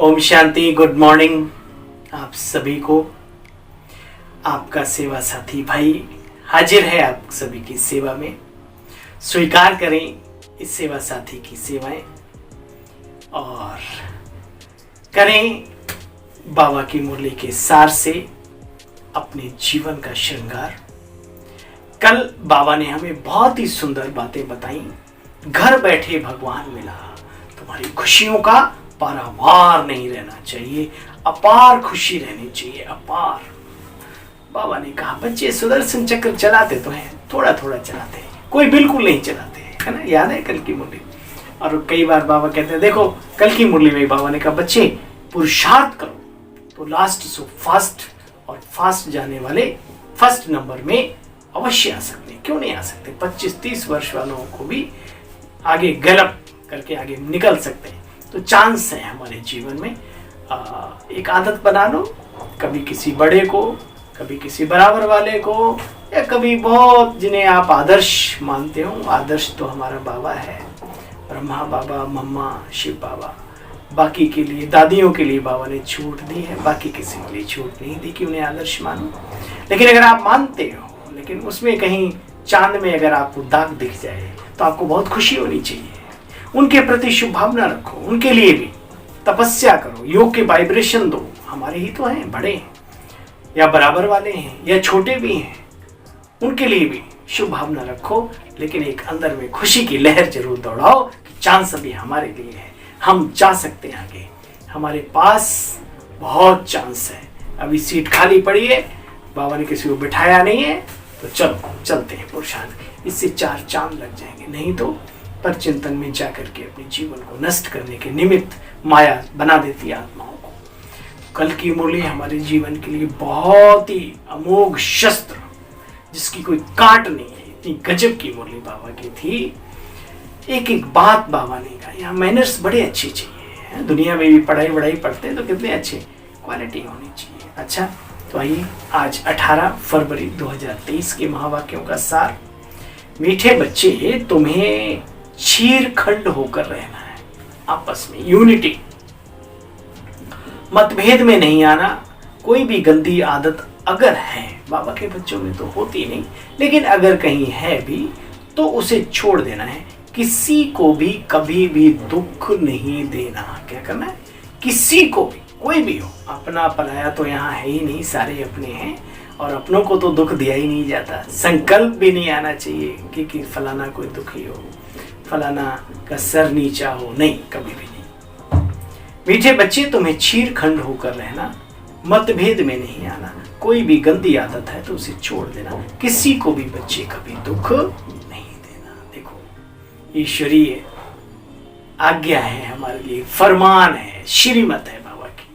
Om Shanti. Good morning आप सभी को। आपका सेवा साथी भाई हाजिर है आप सभी की सेवा में। स्वीकार करें इस सेवा साथी की सेवाएं और करें बाबा की मुरली के सार से अपने जीवन का श्रृंगार। कल बाबा ने हमें बहुत ही सुंदर बातें बताई। घर बैठे भगवान मिला, तुम्हारी खुशियों का पारावार नहीं रहना चाहिए, अपार खुशी रहनी चाहिए, अपार। बाबा ने कहा बच्चे सुदर्शन चक्र चलाते तो हैं, थोड़ा थोड़ा चलाते हैं, कोई बिल्कुल नहीं चलाते, है ना। याद है कल की मुरली। और कई बार बाबा कहते हैं, देखो कल की मुरली में बाबा ने कहा बच्चे पुरुषार्थ करो तो लास्ट सो फास्ट, और फास्ट जाने वाले फर्स्ट नंबर में अवश्य आ सकते हैं। क्यों नहीं आ सकते? 25-30 वर्ष वालों को भी आगे गलप करके आगे निकल सकते हैं। तो चांस है हमारे जीवन में। एक आदत बना लो, कभी किसी बड़े को, कभी किसी बराबर वाले को, या कभी बहुत जिन्हें आप आदर्श मानते हो। आदर्श तो हमारा बाबा है, ब्रह्मा बाबा, मम्मा, शिव बाबा। बाकी के लिए, दादियों के लिए बाबा ने छूट दी है, बाकी किसी के लिए छूट नहीं दी कि उन्हें आदर्श मानो। लेकिन अगर आप मानते हो, लेकिन उसमें कहीं चांद में अगर आपको दाग दिख जाए तो आपको बहुत खुशी होनी चाहिए। उनके प्रति शुभ भावना रखो, उनके लिए भी तपस्या करो, योग के वाइब्रेशन दो। हमारे ही तो हैं, बड़े हैं या बराबर वाले हैं या छोटे भी हैं, उनके लिए भी शुभ भावना रखो। लेकिन एक अंदर में खुशी की लहर जरूर दौड़ाओ कि चांस अभी हमारे लिए है, हम जा सकते हैं आगे, हमारे पास बहुत चांस है। अभी सीट खाली पड़ी है, बाबा ने किसी को बिठाया नहीं है, तो चलो चलते हैं पुरुषार्थ। इससे 4 चांद लग जाएंगे। नहीं तो पर चिंतन में जाकर के अपने जीवन को नष्ट करने के निमित्त माया बना देती है आत्माओं को। कल की मुरली हमारे जीवन के लिए बहुत ही अमोघ शस्त्र, जिसकी कोई काट नहीं है, इतनी गजब की मुरली बाबा की थी। एक एक बात बाबा ने कहा। यहाँ मैनर्स बड़े अच्छे चाहिए। दुनिया में भी पढ़ाई पढ़ते हैं तो कितने अच्छे क्वालिटी होनी चाहिए। अच्छा, तो आइए आज 18 फरवरी 2023 के महावाक्यों का सार। मीठे बच्चे, तुम्हें चीरखंड होकर रहना है, आपस में यूनिटी, मतभेद में नहीं आना। कोई भी गंदी आदत अगर है, बाबा के बच्चों में तो होती नहीं, लेकिन अगर कहीं है भी तो उसे छोड़ देना है। किसी को भी कभी भी दुख नहीं देना। क्या करना है? किसी को भी, कोई भी हो, अपना पराया तो यहाँ है ही नहीं, सारे अपने हैं, और अपनों को तो दुख दिया ही नहीं जाता। संकल्प भी नहीं आना चाहिए कि फलाना कोई दुखी हो, फलाना का सर नीचा हो, नहीं, कभी भी नहीं। मीठे बच्चे, तुम्हें चीरखंड होकर रहना, मतभेद में नहीं आना। कोई भी गंदी आदत है तो उसे छोड़ देना। किसी को भी बच्चे कभी दुख नहीं देना। देखो, ईश्वरीय आज्ञा है हमारे लिए, फरमान है, श्रीमत है बाबा की।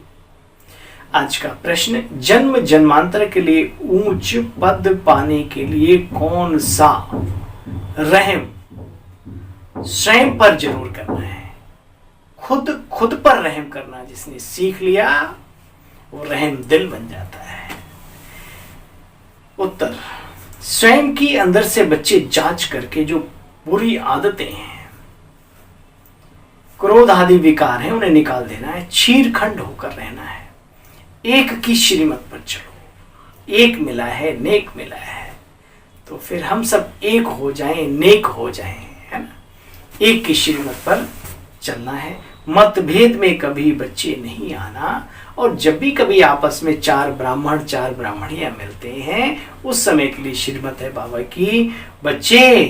आज का प्रश्न, जन्म जन्मांतर के लिए ऊंच पद पाने के लिए कौन सा रहम स्वयं पर जरूर करना है। खुद पर रहम करना जिसने सीख लिया वो रहम दिल बन जाता है। उत्तर, स्वयं की अंदर से बच्चे जांच करके जो बुरी आदतें हैं, क्रोध आदि विकार हैं, उन्हें निकाल देना है। चीरखंड होकर रहना है। एक की श्रीमत पर चलो। एक मिला है, नेक मिला है, तो फिर हम सब एक हो जाएं, नेक हो जाएं, है ना। एक की श्रीमत पर चलना है। मतभेद में कभी बच्चे नहीं आना। और जब भी कभी आपस में 4 ब्राह्मण 4 ब्राह्मणियां मिलते हैं, उस समय के लिए श्रीमत है बाबा की, बच्चे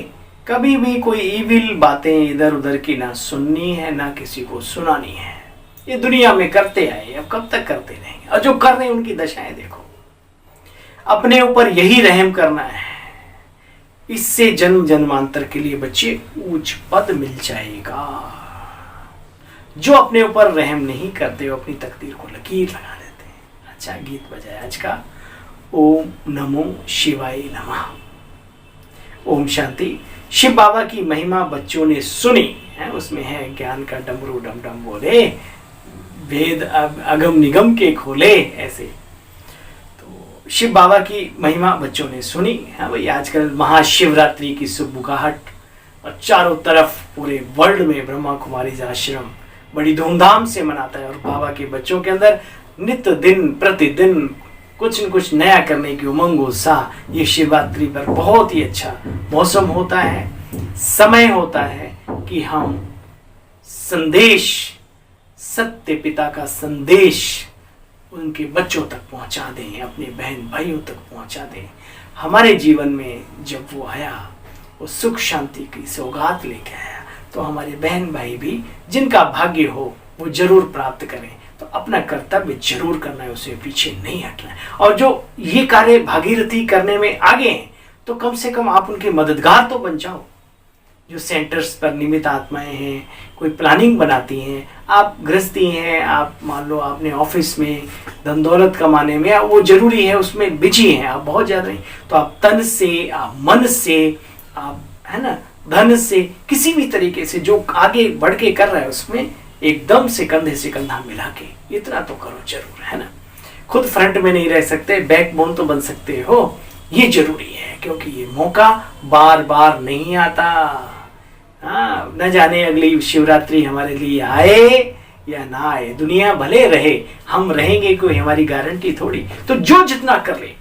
कभी भी कोई इविल बातें इधर उधर की ना सुननी है, ना किसी को सुनानी है। ये दुनिया में करते आए, अब कब तक करते रहेंगे। और जो कर रहे हैं उनकी दशाएं देखो। अपने ऊपर यही रहम करना है। इससे जन्म जन्मांतर के लिए बच्चे ऊंच पद मिल जाएगा। जो अपने ऊपर रहम नहीं करते वो अपनी तकदीर को लकीर लगा देते हैं। अच्छा, गीत बजाए आज का। ओम नमो शिवाय नमः। ओम शांति। शिव बाबा की महिमा बच्चों ने सुनी है, उसमें है ज्ञान का डमरू डम डम बोले, वेद अगम निगम के खोले, ऐसे। शिव बाबा की महिमा बच्चों ने सुनी है भाई। आजकल महाशिवरात्रि की सुबुगाहट, और चारों तरफ पूरे वर्ल्ड में ब्रह्मा कुमारी आश्रम बड़ी धूमधाम से मनाता है और बाबा के बच्चों के अंदर नित्य दिन प्रतिदिन कुछ न कुछ नया करने की उमंग उत्साह ये शिवरात्रि पर बहुत ही अच्छा मौसम होता है, समय होता है कि हम संदेश, सत्य पिता का संदेश उनके बच्चों तक पहुंचा दें, अपने बहन भाइयों तक पहुंचा दें। हमारे जीवन में जब वो आया, वो सुख शांति की सौगात लेके आया, तो हमारे बहन भाई भी जिनका भाग्य हो वो जरूर प्राप्त करें। तो अपना कर्तव्य जरूर करना है, उसे पीछे नहीं हटना है। और जो ये कार्य भागीरथी करने में आगे हैं तो कम से कम आप उनके मददगार तो बन जाओ। जो सेंटर्स पर निमित्त आत्माएं हैं, कोई प्लानिंग बनाती हैं, आप गृहस्थी हैं, आप मान लो आपने ऑफिस में धन दौलत कमाने में वो जरूरी है, उसमें बिजी हैं आप बहुत ज़्यादा नहीं, तो आप तन से, आप मन से, आप है ना धन से, किसी भी तरीके से जो आगे बढ़ के कर रहा है उसमें एकदम से कंधा मिला के इतना तो करो जरूर, है ना। खुद फ्रंट में नहीं रह सकते, बैकबोन तो बन सकते हो, ये जरूरी है क्योंकि ये मौका बार बार नहीं आता। हाँ, न जाने अगली शिवरात्रि हमारे लिए आए या ना आए, दुनिया भले रहे, हम रहेंगे कोई हमारी गारंटी थोड़ी। तो जो जितना कर ले,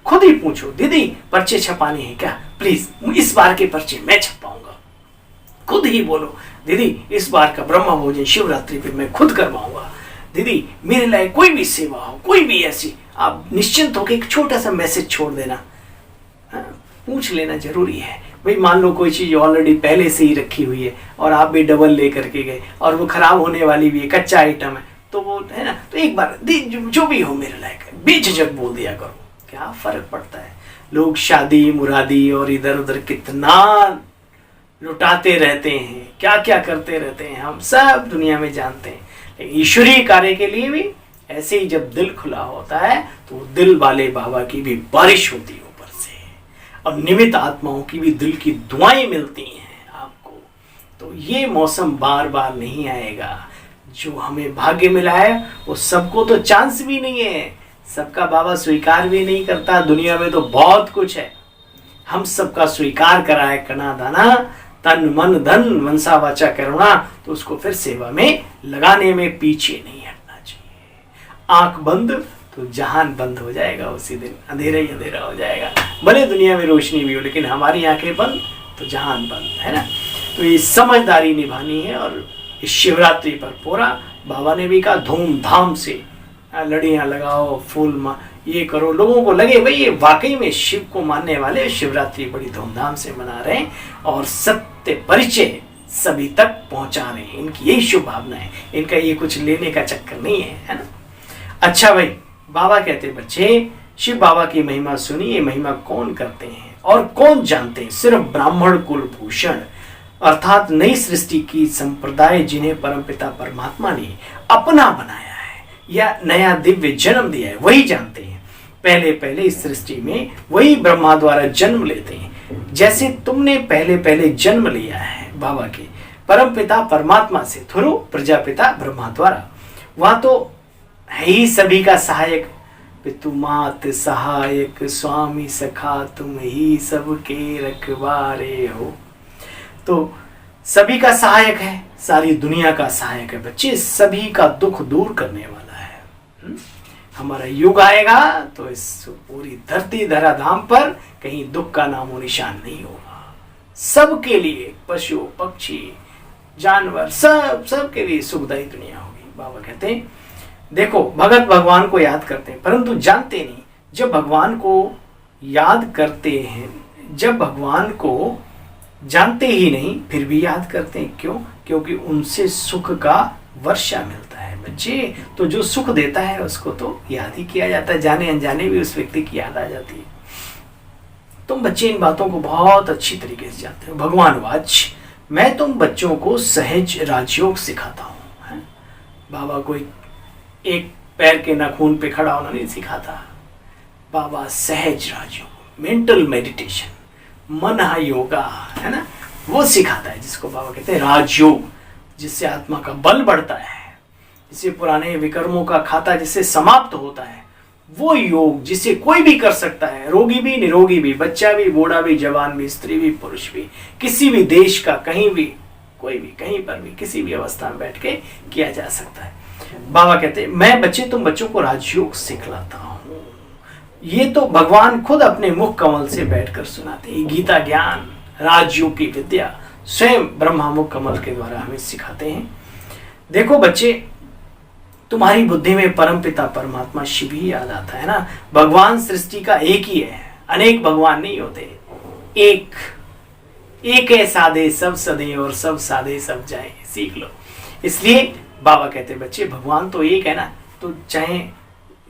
खुद ही पूछो, दीदी पर्चे छपाने हैं क्या, प्लीज इस बार के पर्चे मैं छपाऊंगा। खुद ही बोलो, दीदी इस बार का ब्रह्म भोजन शिवरात्रि पे मैं खुद करवाऊंगा। दीदी मेरे लिए कोई भी सेवा हो, कोई भी ऐसी, आप निश्चिंत होकर एक छोटा सा मैसेज छोड़ देना। पूछ लेना जरूरी है भाई। मान लो कोई चीज ऑलरेडी पहले से ही रखी हुई है और आप भी डबल ले करके गए और वो खराब होने वाली भी है, कच्चा आइटम है, तो वो है ना, तो एक बार जो भी हो मेरे लायक बेझिझक बोल दिया करो, क्या फर्क पड़ता है। लोग शादी मुरादी और इधर उधर कितना लुटाते रहते हैं, क्या क्या करते रहते हैं, हम सब दुनिया में जानते हैं। लेकिन ईश्वरीय कार्य के लिए भी ऐसे ही जब दिल खुला होता है तो दिल वाले बाबा की भी बारिश होती है ऊपर से, और निमित्त आत्माओं की भी दिल की दुआएं मिलती हैं आपको। तो ये मौसम बार बार नहीं आएगा। जो हमें भाग्य मिला है वो सबको तो चांस भी नहीं है, सबका बाबा स्वीकार भी नहीं करता। दुनिया में तो बहुत कुछ है, हम सबका स्वीकार करा है कना दाना, तन मन धन मनसा वाचा करुणा, तो उसको फिर सेवा में लगाने में पीछे नहीं हटना चाहिए। आंख बंद तो जहान बंद हो जाएगा, उसी दिन अंधेरा ही अंधेरा हो जाएगा। भले दुनिया में रोशनी भी हो लेकिन हमारी आंखें बंद तो जहान बंद, है ना। तो ये समझदारी निभानी है। और इस शिवरात्रि पर पूरा बाबा ने भी कहा धूमधाम से लड़ियां लगाओ, फूल ये करो, लोगों को लगे भाई ये वाकई में शिव को मानने वाले शिवरात्रि बड़ी धूमधाम से मना रहे हैं और सत्य परिचय सभी तक पहुंचा रहे हैं। इनकी यही शुभ भावना है, इनका ये कुछ लेने का चक्कर नहीं है ना। अच्छा भाई, बाबा कहते बच्चे शिव बाबा की महिमा सुनिए। महिमा कौन करते हैं और कौन जानते हैं? सिर्फ ब्राह्मण कुल भूषण अर्थात नई सृष्टि की संप्रदाय जिन्हें परमपिता परमात्मा ने अपना बनाया है या नया दिव्य जन्म दिया है, वही जानते हैं। पहले पहले इस सृष्टि में वही ब्रह्मा द्वारा जन्म लेते हैं, जैसे तुमने पहले पहले जन्म लिया है बाबा के परमपिता परमात्मा से थ्रू प्रजापिता ब्रह्मा द्वारा। वहां तो है ही सभी का सहायक, पितु मात सहायक स्वामी सखा तुम ही सबके रखवारे हो। तो सभी का सहायक है, सारी दुनिया का सहायक है बच्चे, सभी का दुख दूर करने वाला है। हमारा युग आएगा तो इस पूरी धरती धराधाम पर कहीं दुख का नामो निशान नहीं होगा। सबके लिए, पशु पक्षी जानवर सब के लिए सुखदायी दुनिया होगी। बाबा कहते हैं देखो, भगत भगवान को याद करते हैं परंतु जानते नहीं। जब भगवान को याद करते हैं, जब भगवान को जानते ही नहीं फिर भी याद करते हैं, क्यों? क्योंकि उनसे सुख का वर्षा मिलता है बच्चे। तो जो सुख देता है उसको तो याद ही किया जाता है, जाने अनजाने भी उस व्यक्ति की याद आ जाती है। तुम बच्चे इन बातों को बहुत अच्छी तरीके से जानते हो। भगवान वाच, मैं तुम बच्चों को सहज राजयोग सिखाता हूँ। बाबा कोई एक पैर के नाखून पे खड़ा होना नहीं सिखाता, बाबा सहज राजयोग, मेंटल मेडिटेशन, मन योगा, है ना, वो सिखाता है, जिसको बाबा कहते हैं राजयोग, जिससे आत्मा का बल बढ़ता है, जिससे पुराने विकर्मों का खाता जिससे समाप्त होता है। वो योग जिसे कोई भी कर सकता है, रोगी भी निरोगी भी, बच्चा भी बूढ़ा भी जवान भी स्त्री भी पुरुष भी, किसी भी देश का कहीं भी कोई भी कहीं पर भी किसी भी अवस्था में बैठ के किया जा सकता है। बाबा कहते हैं मैं बच्चे तुम बच्चों को राजयोग सिखलाता हूँ। ये तो भगवान खुद अपने मुख कमल से बैठकर सुनाते हैं। गीता ज्ञान राजयोग की विद्या स्वयं ब्रह्मा मुख कमल के द्वारा हमें सिखाते हैं। देखो बच्चे, तुम्हारी बुद्धि में परमपिता परमात्मा शिव ही याद आता है ना। भगवान सृष्टि का एक ही है, अनेक भगवान नहीं होते। एक है साधे सब सधे और सब साधे सब जाए, सीख लो। इसलिए बाबा कहते बच्चे भगवान तो एक है ना, तो चाहे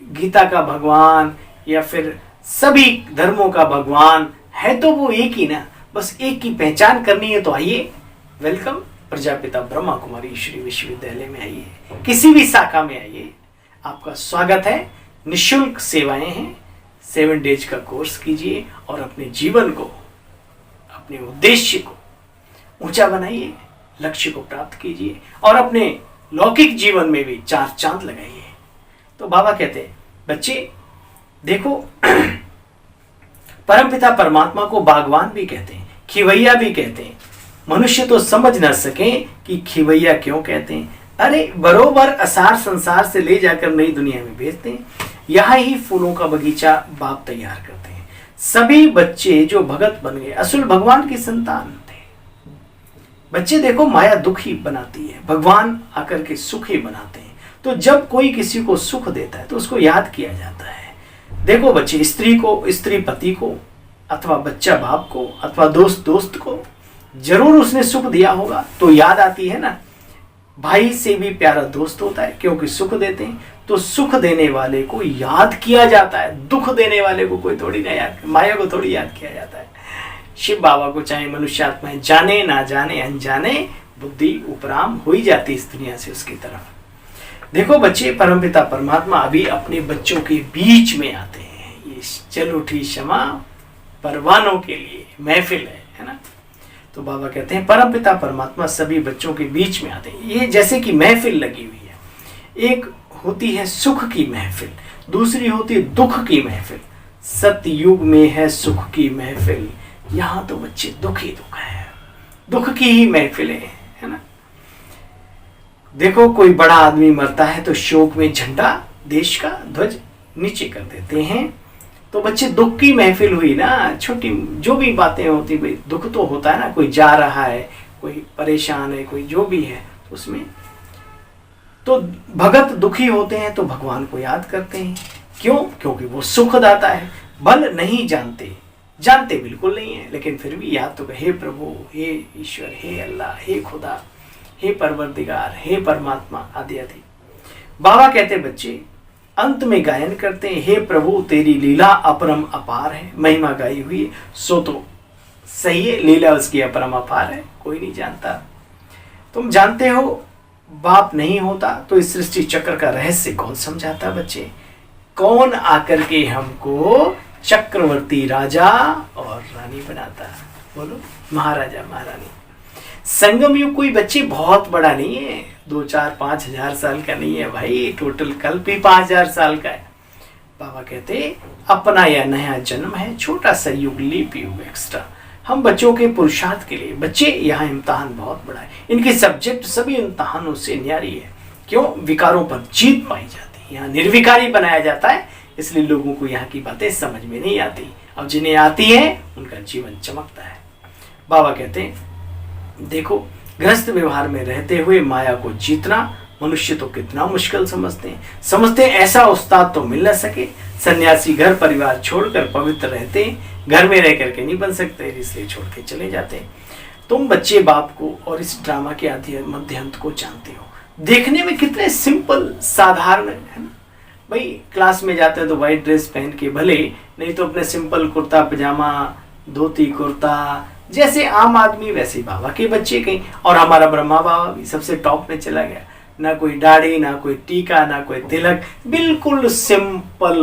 गीता का भगवान या फिर सभी धर्मों का भगवान है तो वो एक ही ना, बस एक की पहचान करनी है। तो आइए, वेलकम प्रजापिता ब्रह्मा कुमारी श्री विश्वविद्यालय में आइए, किसी भी शाखा में आइए, आपका स्वागत है। निःशुल्क सेवाएं हैं। 7 डेज का कोर्स कीजिए और अपने जीवन को, अपने उद्देश्य को ऊंचा बनाइए, लक्ष्य को प्राप्त कीजिए और अपने लौकिक जीवन में भी 4 चांद लगाइए। तो बाबा कहते हैं बच्चे देखो, परमपिता परमात्मा को बागवान भी कहते हैं, खिवैया भी कहते हैं। मनुष्य तो समझ न सके कि खिवैया क्यों कहते हैं। अरे बरोबर असार संसार से ले जाकर नई दुनिया में भेजते हैं। यहाँ ही फूलों का बगीचा बाप तैयार करते हैं। सभी बच्चे जो भगत बन गए असुल भगवान की संतान थे। बच्चे देखो, माया दुखी बनाती है, भगवान आकर के सुखी बनाते हैं। तो जब कोई किसी को सुख देता है तो उसको याद किया जाता है। देखो बच्चे, स्त्री को स्त्री पति को, अथवा बच्चा बाप को, अथवा दोस्त दोस्त को जरूर उसने सुख दिया होगा तो याद आती है ना। भाई से भी प्यारा दोस्त होता है क्योंकि सुख देते हैं। तो सुख देने वाले को याद किया जाता है, दुख देने वाले को कोई थोड़ी ना याद, माया को थोड़ी याद किया जाता है। शिव बाबा को चाहे मनुष्य आत्माएं जाने ना जाने, अनजाने बुद्धि उपराम हो ही जाती इस दुनिया से उसकी तरफ। देखो बच्चे, परमपिता परमात्मा अभी अपने बच्चों के बीच में आते हैं। ये चल उठी क्षमा परवानों के लिए महफिल है ना। तो बाबा कहते हैं परमपिता परमात्मा सभी बच्चों के बीच में आते हैं। ये जैसे कि महफिल लगी हुई है। एक होती है सुख की महफिल, दूसरी होती है दुख की महफिल। सतयुग में है सुख की महफिल, यहाँ तो बच्चे दुख ही दुख है, दुख की ही महफिलें है ना। देखो, कोई बड़ा आदमी मरता है तो शोक में झंडा देश का ध्वज नीचे कर देते हैं। तो बच्चे दुख की महफिल हुई ना। छोटी जो भी बातें होती, भाई दुख तो होता है ना। कोई जा रहा है, कोई परेशान है, कोई जो भी है, तो उसमें तो भगत दुखी होते हैं तो भगवान को याद करते हैं। क्यों? क्योंकि वो सुखदाता है। बल नहीं जानते, जानते बिल्कुल नहीं है, लेकिन फिर भी याद तो, हे प्रभु, हे ईश्वर, हे अल्लाह, हे खुदा, हे परवरदिगार, हे परमात्मा आदि आदि। बाबा कहते बच्चे अंत में गायन करते हैं, हे प्रभु तेरी लीला अपरम अपार है। महिमा गाई हुई सो तो सही है, लीला उसकी अपरम अपार है, कोई नहीं जानता। तुम जानते हो बाप नहीं होता तो इस सृष्टि चक्र का रहस्य कौन समझाता बच्चे? कौन आकर के हमको चक्रवर्ती राजा और रानी बनाता? बोलो, महाराजा महारानी। संगम युग कोई बच्चे बहुत बड़ा नहीं है, 2, 4, 5 हजार साल का नहीं है भाई, टोटल कल्प ही 5000 साल का है। बाबा कहते अपना यह नया जन्म है, छोटा सा युग, लीप युग एक्स्ट्रा। हम बच्चों के पुरुषार्थ के लिए, बच्चे यहाँ इम्तहान बहुत बड़ा है। इनके सब्जेक्ट सभी इम्तहानों से न्यारी है। क्यों? विकारों पर जीत पाई जाती है। यहाँ निर्विकारी बनाया जाता है, इसलिए लोगों को यहाँ की बातें समझ में नहीं आती। अब जिन्हें आती है उनका जीवन चमकता है। बाबा कहते हैं देखो, गृहस्थ व्यवहार में रहते हुए माया को जीतना मनुष्य तो कितना मुश्किल समझते हैं। ऐसा उस्ताद तो मिल न सके। सन्यासी घर परिवार छोड़कर पवित्र रहते, घर में रह करके नहीं बन सकते, इसलिए छोड़ के चले जाते। तुम बच्चे बाप को और इस ड्रामा के आदि मध्यंत को जानते हो। देखने में कितने सिंपल साधारण है ना भाई। क्लास में जाते हैं तो व्हाइट ड्रेस पहन के, भले नहीं तो अपने सिंपल कुर्ता पजामा, धोती कुर्ता, जैसे आम आदमी वैसे बाबा के बच्चे कहीं। और हमारा ब्रह्मा बाबा भी सबसे टॉप में चला गया। ना कोई दाढ़ी, ना कोई टीका, ना कोई तिलक, बिल्कुल सिंपल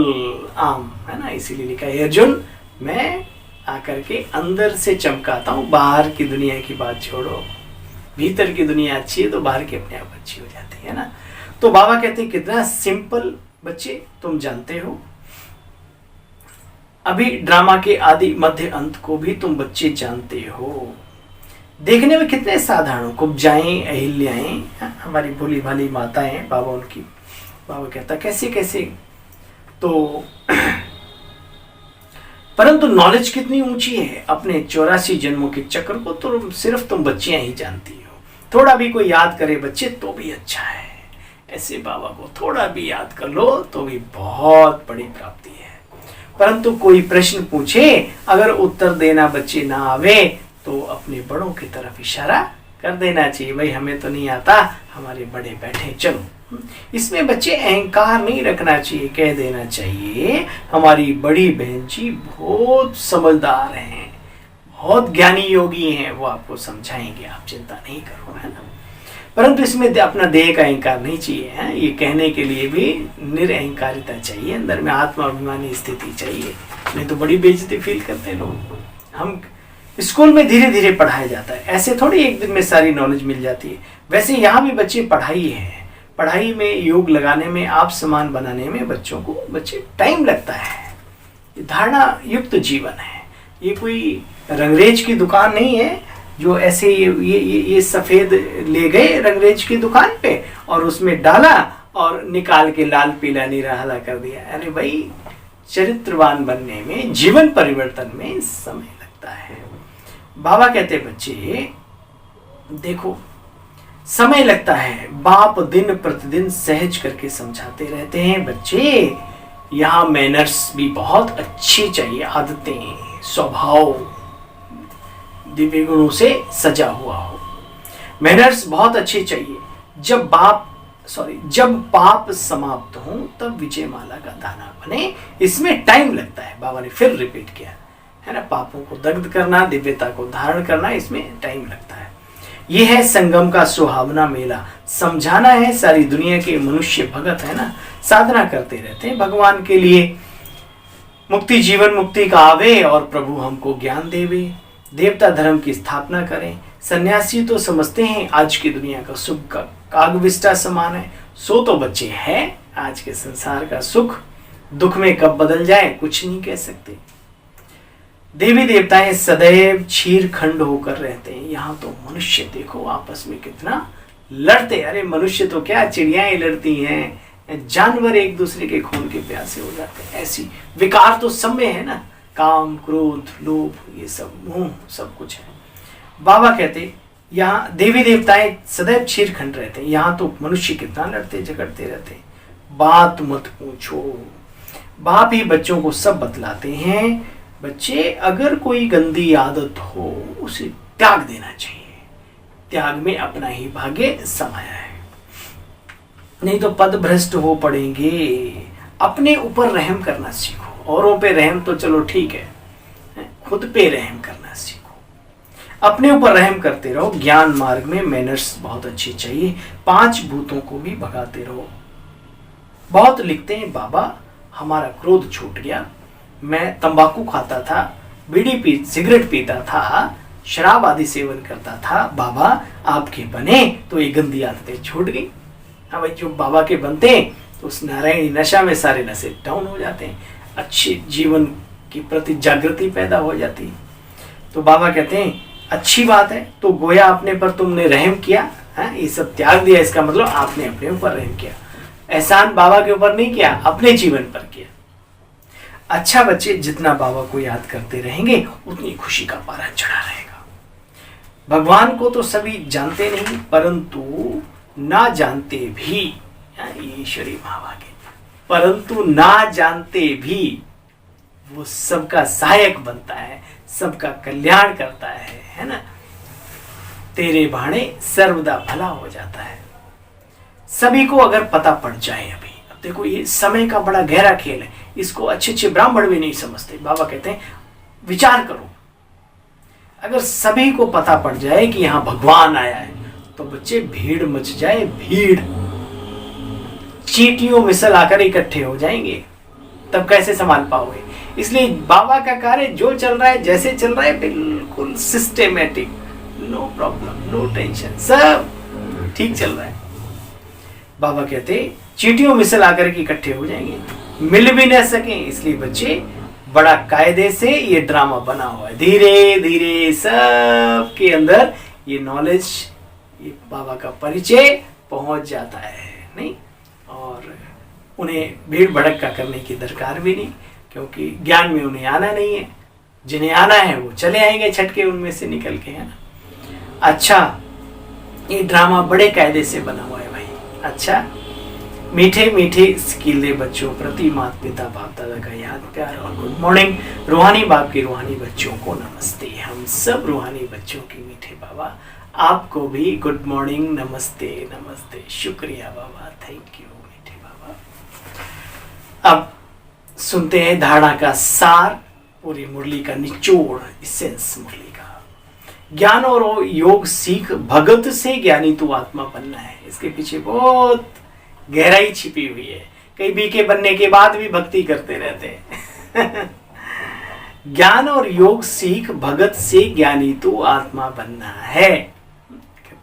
आम है ना। इसीलिए लिखा है अर्जुन, मैं आकर के अंदर से चमकाता हूँ, बाहर की दुनिया की बात छोड़ो। भीतर की दुनिया अच्छी है तो बाहर की अपने आप अच्छी हो जाती है ना। तो बाबा कहते हैं कितना सिंपल बच्चे तुम जानते हो। अभी ड्रामा के आदि मध्य अंत को भी तुम बच्चे जानते हो। देखने में कितने साधारण, कुब्जाएं, अहिल्याएं, हमारी भोली भाली माताएं, बाबा कहता कैसे कैसे। तो परंतु नॉलेज कितनी ऊंची है, अपने 84 जन्मों के चक्र को तो सिर्फ तुम बच्चियां ही जानती हो। थोड़ा भी कोई याद करे बच्चे तो भी अच्छा है, ऐसे बाबा को थोड़ा भी याद कर लो तो भी बहुत बड़ी प्राप्ति है। परंतु कोई प्रश्न पूछे, अगर उत्तर देना बच्चे ना आवे तो अपने बड़ों की तरफ इशारा कर देना चाहिए, भाई हमें तो नहीं आता, हमारे बड़े बैठे चलो। इसमें बच्चे अहंकार नहीं रखना चाहिए, कह देना चाहिए हमारी बड़ी बहन जी बहुत समझदार हैं, बहुत ज्ञानी योगी हैं, वो आपको समझाएंगे, आप चिंता नहीं करो, है ना। परंतु इसमें अपना देह का अहंकार नहीं चाहिए, है ये कहने के लिए भी निरअहकारिता चाहिए, अंदर में आत्माभिमानी स्थिति चाहिए, नहीं तो बड़ी बेइज्जती फील करते हैं लोग। हम स्कूल में धीरे धीरे पढ़ाया जाता है, ऐसे थोड़ी एक दिन में सारी नॉलेज मिल जाती है। वैसे यहाँ भी बच्चे पढ़ाई है, पढ़ाई में योग लगाने में, आप समान बनाने में बच्चे टाइम लगता है। धारणा युक्त जीवन है, ये कोई रंगरेज की दुकान नहीं है जो ऐसे ये सफेद ले गए रंगरेज की दुकान पे और उसमें डाला और निकाल के लाल पीला नीला हरा कर दिया। अरे भाई, चरित्रवान बनने में, जीवन परिवर्तन में समय लगता है। बाबा कहते बच्चे देखो समय लगता है, बाप दिन प्रतिदिन सहज करके समझाते रहते हैं। बच्चे यहाँ मैनर्स भी बहुत अच्छी चाहिए, आदतें, स्वभाव दिव्य गुणों से सजा हुआ हो, मैनर्स बहुत अच्छी चाहिए। जब पाप समाप्त हो तब विजय माला का दाना बने, इसमें टाइम लगता है। बाबा ने फिर रिपीट किया है ना, पापों को दग्ध करना, दिव्यता को धारण करना, इसमें टाइम लगता है। यह है संगम का सुहावना मेला, समझाना है सारी दुनिया के मनुष्य भगत है ना, साधना करते रहते हैं भगवान के लिए, मुक्ति जीवन मुक्ति का आवे और प्रभु हमको ज्ञान देवे, देवता धर्म की स्थापना करें। सन्यासी तो समझते हैं आज की दुनिया का सुख का कागविष्टा समान है, सो तो बच्चे हैं आज के संसार का सुख दुख में कब बदल जाए कुछ नहीं कह सकते। देवी देवताएं सदैव क्षीर खंड होकर रहते हैं, यहाँ तो मनुष्य देखो आपस में कितना लड़ते। अरे मनुष्य तो क्या, चिड़ियाएं लड़ती हैं, जानवर एक दूसरे के खून के प्यासे हो जाते हैं। ऐसी विकार तो सब में है ना, काम क्रोध लोभ ये सब मोह सब कुछ है। बाबा कहते यहाँ देवी देवताएं सदैव क्षीर खंड रहते हैं, यहाँ तो मनुष्य कितना लड़ते झगड़ते रहते हैं। बात मत पूछो, बाप ही बच्चों को सब बतलाते हैं। बच्चे अगर कोई गंदी आदत हो उसे त्याग देना चाहिए, त्याग में अपना ही भाग्य समाया है, नहीं तो पद भ्रष्ट हो पड़ेंगे। अपने ऊपर रहम करना सीखो, औरों पे रहम तो चलो ठीक है, खुद पे रहम करना सीखो, अपने ऊपर रहम करते रहो। ज्ञान मार्ग में मैनर्स बहुत अच्छी चाहिए, 5 भूतों को भी भगाते रहो। बहुत लिखते हैं बाबा हमारा क्रोध छूट गया, मैं तंबाकू खाता था, बीड़ी सिगरेट पीता था, शराब आदि सेवन करता था, बाबा आपके बने तो ये गंदी आदतें छूट गई। हाँ भाई, जो बाबा के बनते हैं तो उस नारायणी नशा में सारे नशे डाउन हो जाते हैं, अच्छे जीवन के प्रति जागृति पैदा हो जाती है। तो बाबा कहते हैं अच्छी बात है, तो गोया अपने पर तुमने रहम किया, है ये सब त्याग दिया, इसका मतलब आपने अपने ऊपर रहम किया। एहसान बाबा के ऊपर नहीं किया, अपने जीवन पर किया। अच्छा बच्चे, जितना बाबा को याद करते रहेंगे उतनी खुशी का पारा चढ़ा रहेगा। भगवान को तो सभी जानते नहीं, परंतु ना जानते भी, ईश्वरी महाभागे, परंतु ना जानते भी वो सबका सहायक बनता है, सबका कल्याण करता है ना। तेरे भाणे सर्वदा भला हो जाता है। सभी को अगर पता पड़ जाए, अभी अब देखो ये समय का बड़ा गहरा खेल है, इसको अच्छे ब्राह्मण भी नहीं समझते। बाबा कहते हैं विचार करो, अगर सभी को पता पड़ जाए कि यहाँ भगवान आया है तो बच्चे भीड़ मच जाए, भीड़ चींटियों मिसल आकर इकट्ठे हो जाएंगे, तब कैसे संभाल पाओगे। इसलिए बाबा का कार्य जो चल रहा है, जैसे चल रहा है, बिल्कुल systematic, no problem, no tension, सब ठीक चल रहा है। बाबा कहते चींटियों मिसल आकर के इकट्ठे हो जाएंगे, मिल भी न सके, इसलिए बच्चे बड़ा कायदे से ये ड्रामा बना हुआ है। धीरे धीरे सबके अंदर ये नॉलेज, ये बाबा का परिचय पहुंच जाता है नहीं, और उन्हें भीड़ भड़क का करने की दरकार भी नहीं, क्योंकि ज्ञान में उन्हें आना नहीं है। जिन्हें आना है वो चले आएंगे छटके उनमें से निकल के, है ना। अच्छा, ये ड्रामा बड़े कायदे से बना हुआ है भाई। अच्छा, मीठे मीठे स्कीले बच्चों प्रति माता पिता बाप दादा का याद प्यार और गुड मॉर्निंग। रूहानी बाप के रूहानी बच्चों को नमस्ते। हम सब रूहानी बच्चों की मीठे बाबा, आपको भी गुड मॉर्निंग, नमस्ते नमस्ते, शुक्रिया बाबा, थैंक यू मीठे बाबा। अब सुनते हैं धारणा का सार, पूरी मुरली का निचोड़, इसेंस मुरली का। ज्ञान और योग सीख भगत से ज्ञानी तू आत्मा बनना है। इसके पीछे बहुत गहराई छिपी हुई है। कई बीके बनने के बाद भी भक्ति करते रहते हैं। ज्ञान और योग सीख भगत से ज्ञानी तू आत्मा बनना है।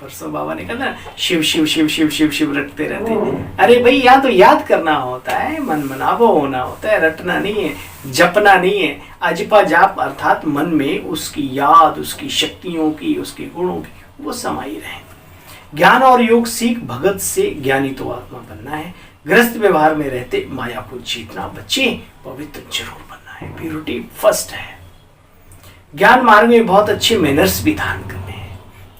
परसों बाबा ने कहा ना, शिव शिव शिव शिव शिव शिव रटते रहते हैं। अरे भाई, यहाँ तो याद करना होता है, मन मनावो होना होता है, रटना नहीं है, जपना नहीं है। अजपा जाप अर्थात मन में उसकी याद, उसकी शक्तियों की, उसके गुणों की वो समाई रहे। ज्ञान और योग सीख भगत से ज्ञानी तो आत्मा बनना है। गृहस्थ व्यवहार में रहते माया को जीतना। बच्चे पवित्र जरूर बनना है, प्यूरिटी फर्स्ट है। ज्ञान मार्ग में बहुत अच्छे मैनर्स भी धारण करने हैं।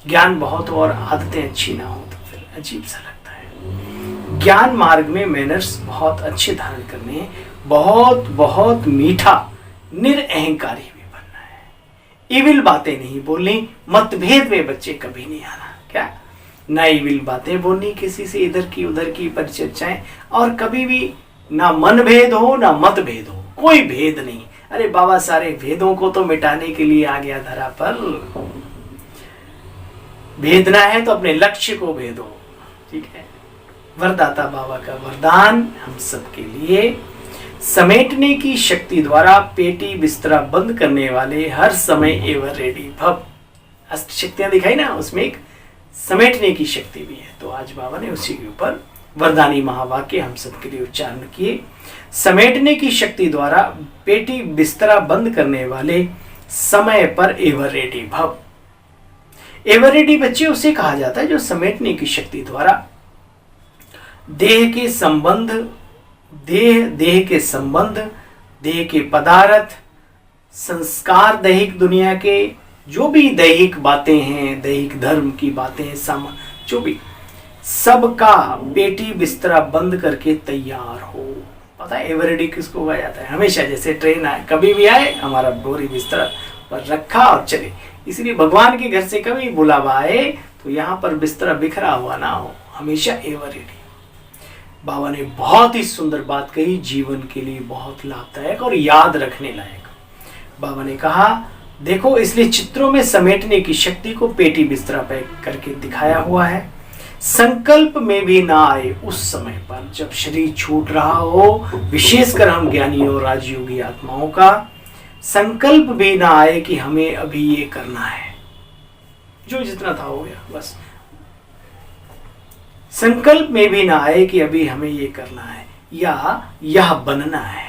ज्ञान बहुत और आदतें अच्छी ना हो तो फिर अजीब सा लगता है। ज्ञान मार्ग में मैनर्स बहुत अच्छे धारण करने हैं। बहुत बहुत मीठा निरअहंकारी भी बनना है। इविल बातें नहीं बोलनी। मतभेद में बच्चे कभी नहीं आना। क्या ना इविल बातें बोलनी किसी से, इधर की उधर की परिचर्चाएं, और कभी भी ना मन भेद हो ना मत भेद हो, कोई भेद नहीं। अरे बाबा सारे भेदों को तो मिटाने के लिए आ गया धरा पर। भेदना है तो अपने लक्ष्य को भेदो, ठीक है। वरदाता बाबा का वरदान हम सबके लिए, समेटने की शक्ति द्वारा पेटी बिस्तरा बंद करने वाले हर समय एवर रेडी भव। अष्ट शक्तियां दिखाई ना, उसमें एक समेटने की शक्ति भी है। तो आज बाबा ने उसी के ऊपर वरदानी महावाक्य हम सबके लिए उच्चारण किए। समेटने की शक्ति द्वारा पेटी बिस्तरा बंद करने वाले समय पर एवर रेडी भव। एवर रेडी बच्चे उसे कहा जाता है जो समेटने की शक्ति द्वारा देह के संबंध, देह के संबंध, देह के पदार्थ, संस्कार, दैहिक दुनिया के जो भी दैहिक बातें हैं, दैहिक धर्म की बातें, जो भी सबका पेटी बिस्तरा बंद करके तैयार हो। पता है एवर रेडी किसको कहा जाता है? हमेशा जैसे ट्रेन आए, कभी भी आए, हमारा बोरी बिस्तरा पर रखा और चले। इसलिए भगवान के घर से कभी बुलावा आए तो यहाँ पर बिस्तरा बिखरा हुआ ना हो, हमेशा एवर रेडी। बाबा ने बहुत ही सुंदर बात कही, जीवन के लिए बहुत लाभदायक और याद रखने लायक। बाबा ने कहा देखो, इसलिए चित्रों में समेटने की शक्ति को पेटी बिस्तरा पे करके दिखाया हुआ है। संकल्प में भी ना आए उस समय पर जब शरीर छूट रहा हो, विशेषकर हम ज्ञानियों और राजयोगी आत्माओं का संकल्प भी ना आए कि हमें अभी ये करना है, जो जितना था हो गया बस। संकल्प में भी ना आए कि अभी हमें ये करना है, या यह बनना है,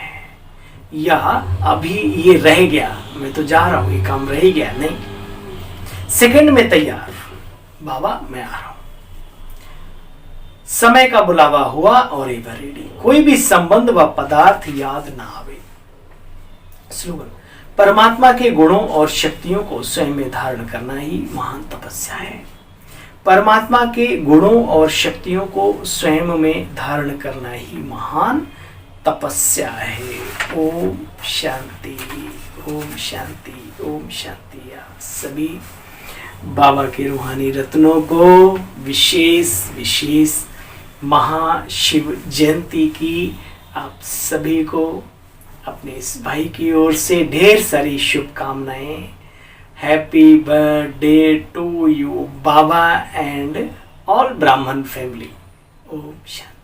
या अभी ये रह गया, मैं तो जा रहा हूं, ये काम रह गया। नहीं, सेकंड में तैयार, बाबा मैं आ रहा हूं। समय का बुलावा हुआ और एवर रेडी। कोई भी संबंध व पदार्थ याद ना आवे। स्लोगन, परमात्मा के गुणों और शक्तियों को स्वयं में धारण करना ही महान तपस्या है। परमात्मा के गुणों और शक्तियों को स्वयं में धारण करना ही महान तपस्या है। ओम शांति, ओम शांति, ओम शांति। आप सभी बाबा के रूहानी रत्नों को विशेष विशेष महाशिव जयंती की आप सभी को अपने इस भाई की ओर से ढेर सारी शुभकामनाएं। हैप्पी बर्थडे टू यू बाबा एंड ऑल ब्राह्मण फैमिली। ओम शांति।